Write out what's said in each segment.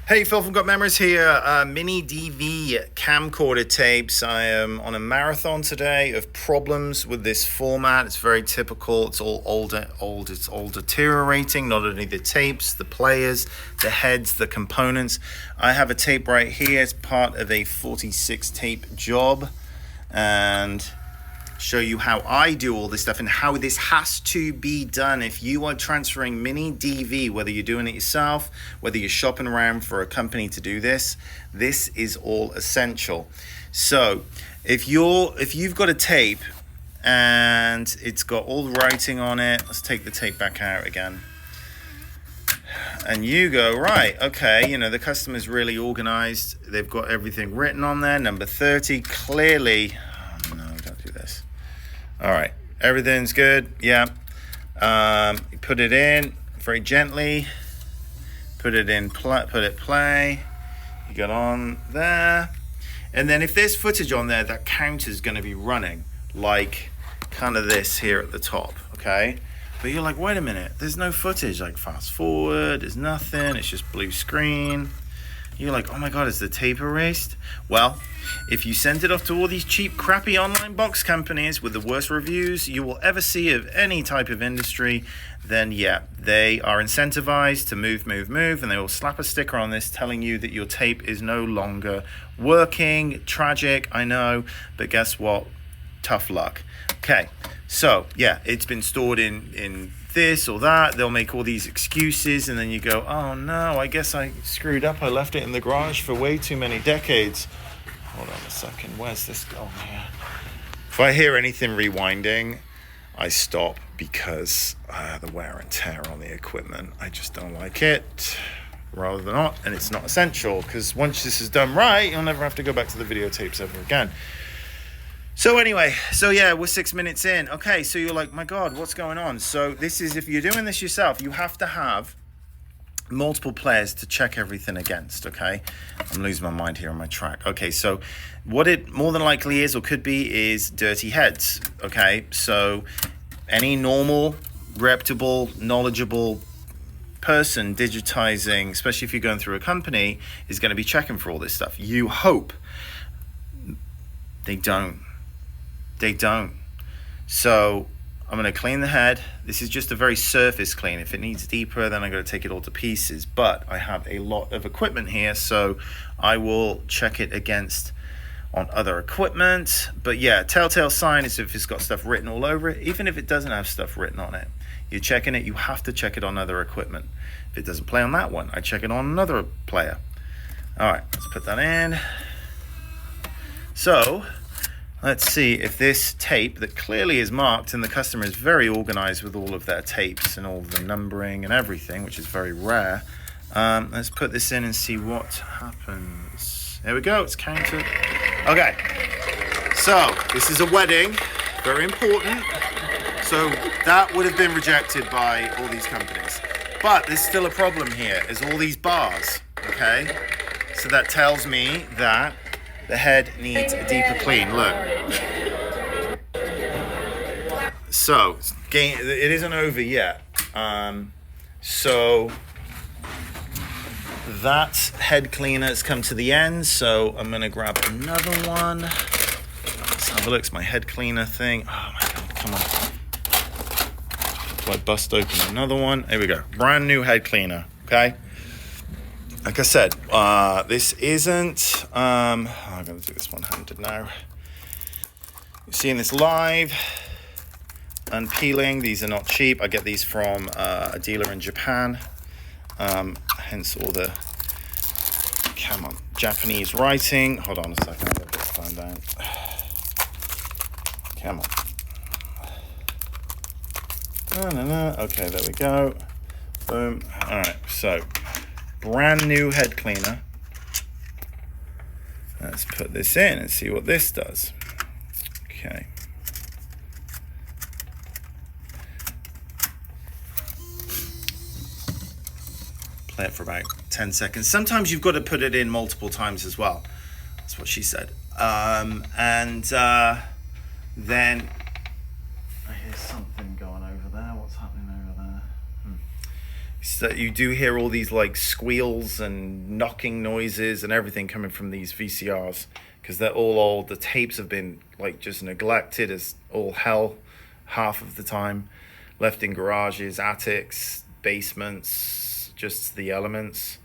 Hey, Phil from Got Memories here. Mini DV camcorder tapes. I am on a marathon today of problems with this format. It's very typical. It's all it's all deteriorating. Not only the tapes, the players, the heads, the components. I have a tape right here. It's part of a 46 tape job, and show you how I do all this stuff and how this has to be done. If you are transferring mini DV, whether you're doing it yourself, whether you're shopping around for a company to do this, this is all essential. So if you've got a tape and it's got all the writing on it, let's take the tape back out again. And you go, right, okay, the customer's really organized. They've got everything written on there. Number 30, clearly, oh no, don't do this. All right, everything's good. Yeah. You put it in very gently. Put it in. Put it play. You get on there, and then if there's footage on there, that counter's going to be running like kind of this here at the top. Okay, but you're like, wait a minute. There's no footage. Like fast forward. There's nothing. It's just blue screen. You're like, oh my God, is the tape erased? Well, if you send it off to all these cheap, crappy online box companies with the worst reviews you will ever see of any type of industry, then yeah, they are incentivized to move, and they will slap a sticker on this telling you that your tape is no longer working. Tragic, I know, but guess what? Tough luck. Okay, so yeah, it's been stored in this or that. They'll make all these excuses, and then you go, oh no, I guess I screwed up. I left it in the garage for way too many decades. Hold on a second, where's this going here? If I hear anything rewinding, I stop because the wear and tear on the equipment, I just don't like it, rather than not, and it's not essential, because once this is done right, you'll never have to go back to the videotapes ever again. So anyway, yeah, we're 6 minutes in. Okay, so you're like, my God, what's going on? So this is, if you're doing this yourself, you have to have multiple players to check everything against, okay? I'm losing my mind here on my track. Okay, so what it more than likely is or could be is dirty heads, okay? So any normal, reputable, knowledgeable person digitizing, especially if you're going through a company, is going to be checking for all this stuff. You hope. They don't. So I'm going to clean the head. This is just a very surface clean. If it needs deeper, then I'm going to take it all to pieces. But I have a lot of equipment here, so I will check it against on other equipment. But yeah, telltale sign is if it's got stuff written all over it. Even if it doesn't have stuff written on it, you're checking it. You have to check it on other equipment. If it doesn't play on that one, I check it on another player. All right, let's put that in. So let's see if this tape that clearly is marked, and the customer is very organized with all of their tapes and all the numbering and everything, which is very rare. Let's put this in and see what happens. There we go, it's counted. Okay, so this is a wedding, very important. So that would have been rejected by all these companies. But there's still a problem here, is all these bars, okay? So that tells me that the head needs a deeper clean. Look. So it isn't over yet. So that head cleaner has come to the end. So I'm gonna grab another one. Let's have a look. It's my head cleaner thing. Oh my God! Come on. So I bust open another one. There we go. Brand new head cleaner. Okay. Like I said, this isn't, I'm going to do this one-handed now. You're seeing this live, unpeeling. These are not cheap. I get these from a dealer in Japan, hence all the, come on, Japanese writing. Hold on a second, I'll get this time down. Come on. No. Okay, there we go. Boom. All right, so brand new head cleaner. Let's put this in and see what this does. Okay. Play it for about 10 seconds. Sometimes you've got to put it in multiple times as well. That's what she said. Then I hear something going over there. What's happening over there? that you do hear all these like squeals and knocking noises and everything coming from these VCRs, because they're all old. The tapes have been like just neglected as all hell half of the time, left in garages, attics, basements, just the elements.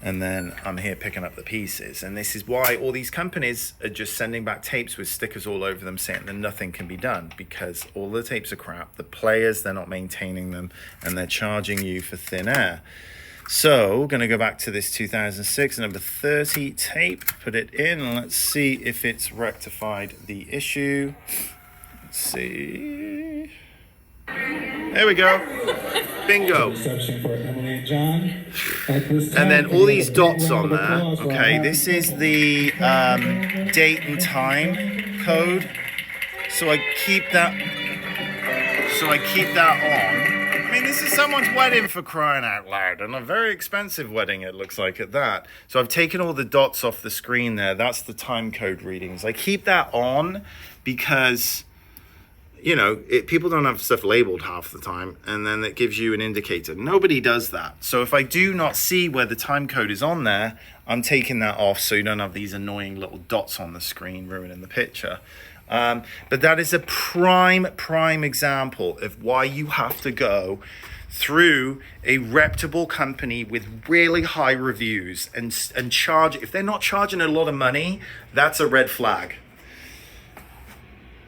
And then I'm here picking up the pieces. And this is why all these companies are just sending back tapes with stickers all over them saying that nothing can be done, because all the tapes are crap. The players, they're not maintaining them, and they're charging you for thin air. So we're going to go back to this 2006 number 30 tape, put it in, and let's see if it's rectified the issue. Let's see. There we go. Bingo. Reception for Emily and John. And then all these dots on there. Okay, this is the date and time code. So I keep that on. I mean, this is someone's wedding, for crying out loud, and a very expensive wedding it looks like at that. So I've taken all the dots off the screen there. That's the time code readings. I keep that on because, you know, people don't have stuff labeled half the time, and then it gives you an indicator. Nobody does that. So if I do not see where the time code is on there, I'm taking that off so you don't have these annoying little dots on the screen ruining the picture. But that is a prime example of why you have to go through a reputable company with really high reviews and charge. If they're not charging a lot of money, that's a red flag.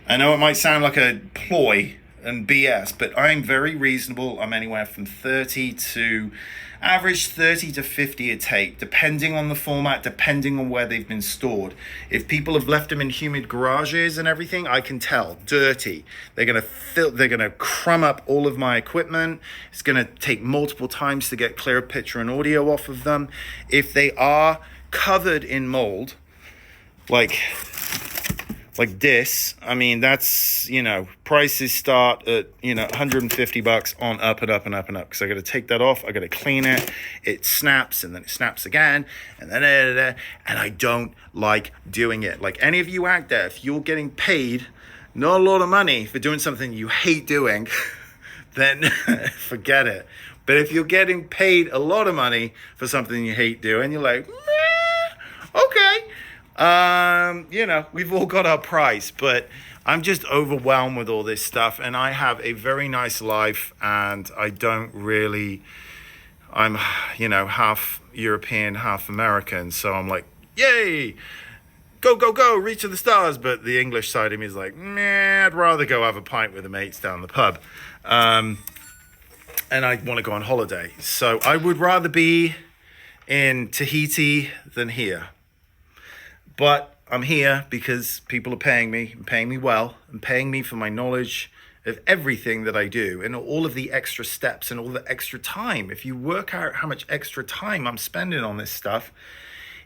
I know it might sound like a ploy and BS, but I'm very reasonable. I'm anywhere from 30 to 50 a tape, depending on the format, depending on where they've been stored. If people have left them in humid garages and everything, I can tell, dirty. They're gonna crumb up all of my equipment. It's gonna take multiple times to get clear picture and audio off of them. If they are covered in mold, like this, I mean, that's, you know, prices start at, you know, $150 on up and up and up and up, because I got to take that off, I got to clean it, it snaps, and then it snaps again, and then and I don't like doing it. Like any of you out there, if you're getting paid not a lot of money for doing something you hate doing, then forget it. But if you're getting paid a lot of money for something you hate doing, you're like, okay. You know, we've all got our price, but I'm just overwhelmed with all this stuff, and I have a very nice life, and I don't really, I'm, you know, half European, half American, so I'm like, yay, go, reach to the stars, but the English side of me is like, nah, I'd rather go have a pint with the mates down the pub, and I want to go on holiday, so I would rather be in Tahiti than here. But I'm here because people are paying me well, and paying me for my knowledge of everything that I do, and all of the extra steps and all the extra time. If you work out how much extra time I'm spending on this stuff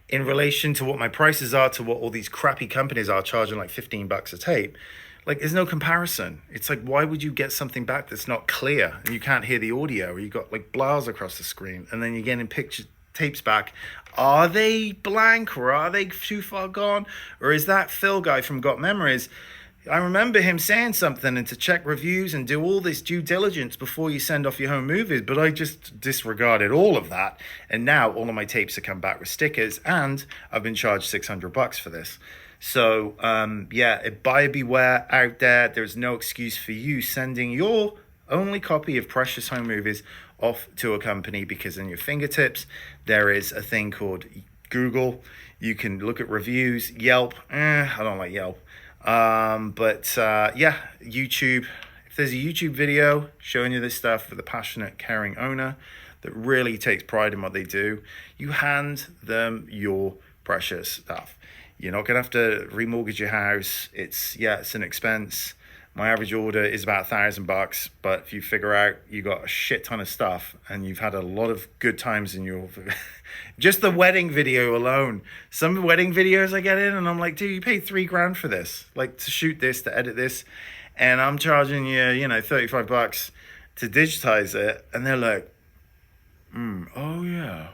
in relation to what my prices are, to what all these crappy companies are charging like $15 a tape, like there's no comparison. It's like, why would you get something back that's not clear and you can't hear the audio, or you got like blars across the screen, and then you're getting tapes back? Are they blank, or are they too far gone? Or is that Phil guy from Got Memories? I remember him saying something, and to check reviews and do all this due diligence before you send off your home movies, but I just disregarded all of that. And now all of my tapes have come back with stickers, and I've been charged $600 for this. So yeah, buyer beware out there. There's no excuse for you sending your only copy of precious home movies off to a company, because in your fingertips there is a thing called Google. You can look at reviews. Yelp, I don't like Yelp, but yeah, YouTube. If there's a YouTube video showing you this stuff with a passionate, caring owner that really takes pride in what they do, you hand them your precious stuff. You're not gonna have to remortgage your house. It's an expense. My average order is about $1,000, but if you figure out you got a shit ton of stuff and you've had a lot of good times in your, just the wedding video alone, some wedding videos I get in and I'm like, dude, you paid $3,000 for this, like to shoot this, to edit this, and I'm charging you, you know, $35 to digitize it, and they're like, oh yeah,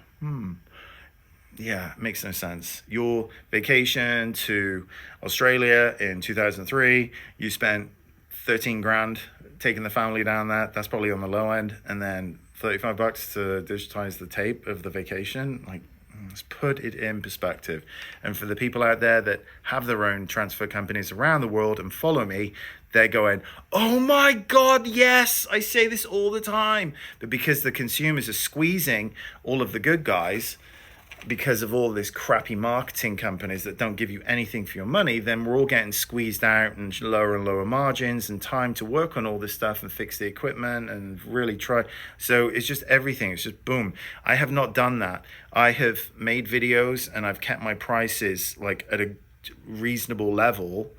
yeah, it makes no sense. Your vacation to Australia in 2003, you spent $13,000 taking the family down there. That's probably on the low end. And then $35 to digitize the tape of the vacation. Like, let's put it in perspective. And for the people out there that have their own transfer companies around the world and follow me, they're going, oh my God, yes, I say this all the time. But because the consumers are squeezing all of the good guys, because of all this crappy marketing companies that don't give you anything for your money, then we're all getting squeezed out and lower margins and time to work on all this stuff and fix the equipment and really try. So it's just everything. It's just boom. I have not done that. I have made videos and I've kept my prices like at a reasonable level,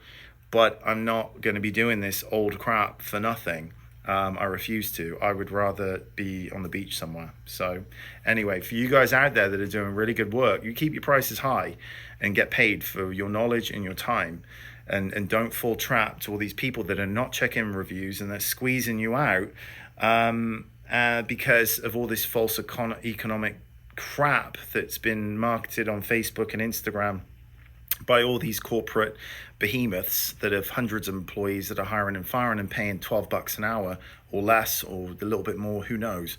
but I'm not going to be doing this old crap for nothing. I refuse to. I would rather be on the beach somewhere. So anyway, for you guys out there that are doing really good work, you keep your prices high and get paid for your knowledge and your time, and don't fall trap to all these people that are not checking reviews and they're squeezing you out because of all this false economic crap that's been marketed on Facebook and Instagram by all these corporate behemoths that have hundreds of employees that are hiring and firing and paying $12 an hour or less or a little bit more, who knows,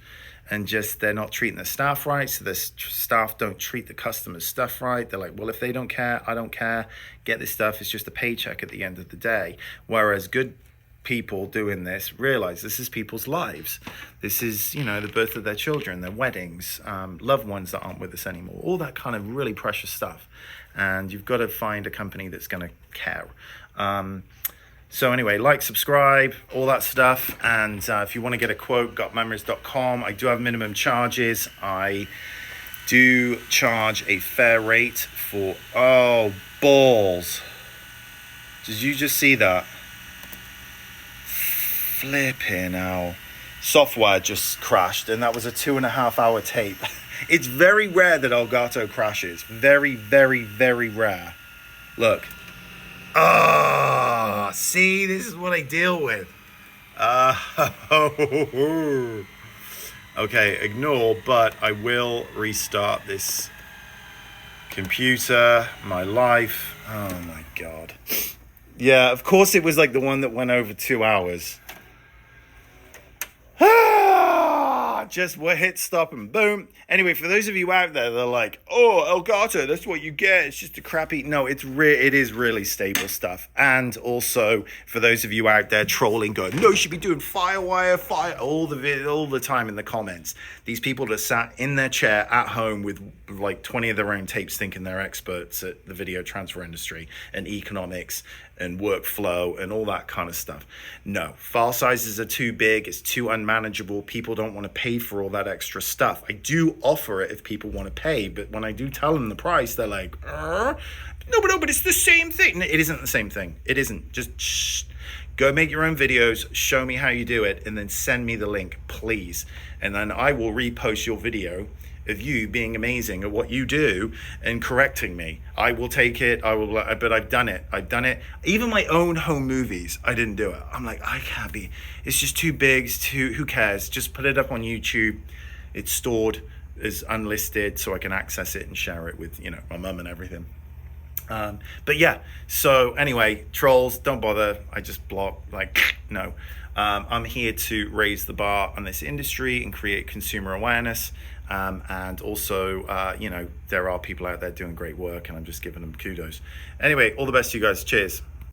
and just they're not treating their staff right, so their staff don't treat the customers' stuff right. They're like, well, if they don't care, I don't care, get this stuff, it's just a paycheck at the end of the day. Whereas good people doing this realize this is people's lives. This is, the birth of their children, their weddings, loved ones that aren't with us anymore, all that kind of really precious stuff. And you've got to find a company that's going to care. So anyway, like, subscribe, all that stuff. And if you want to get a quote, gotmemories.com. I do have minimum charges. I do charge a fair rate for, oh, balls. Did you just see that? Flipping hell. Software just crashed, and that was a 2.5 hour tape. It's very rare that Elgato crashes. Very, very, very rare. Look. See, this is what I deal with. Okay, ignore, but I will restart this computer, my life. Oh my God. Yeah, of course it was like the one that went over 2 hours. Just hit stop and boom. Anyway, for those of you out there, they're like, oh, Elgato, that's what you get. It's just a crappy. No, it is really stable stuff. And also for those of you out there trolling, going, no, you should be doing Firewire, all the time in the comments. These people that sat in their chair at home with like 20 of their own tapes, thinking they're experts at the video transfer industry and economics and workflow and all that kind of stuff. No, file sizes are too big. It's too unmanageable. People don't want to pay for all that extra stuff. I do offer it if people want to pay, but when I do tell them the price, they're like, no, but it's the same thing. No, it isn't the same thing. It isn't. Just go make your own videos, show me how you do it, and then send me the link, please. And then I will repost your video of you being amazing at what you do and correcting me. I will take it. But I've done it. Even my own home movies, I didn't do it. I'm like, I can't be. It's just too big. Who cares? Just put it up on YouTube. It's stored as unlisted so I can access it and share it with, my mum and everything. But yeah, so anyway, trolls, don't bother. I just block, no. I'm here to raise the bar on this industry and create consumer awareness. And also, there are people out there doing great work, and I'm just giving them kudos. Anyway, all the best to you guys. Cheers.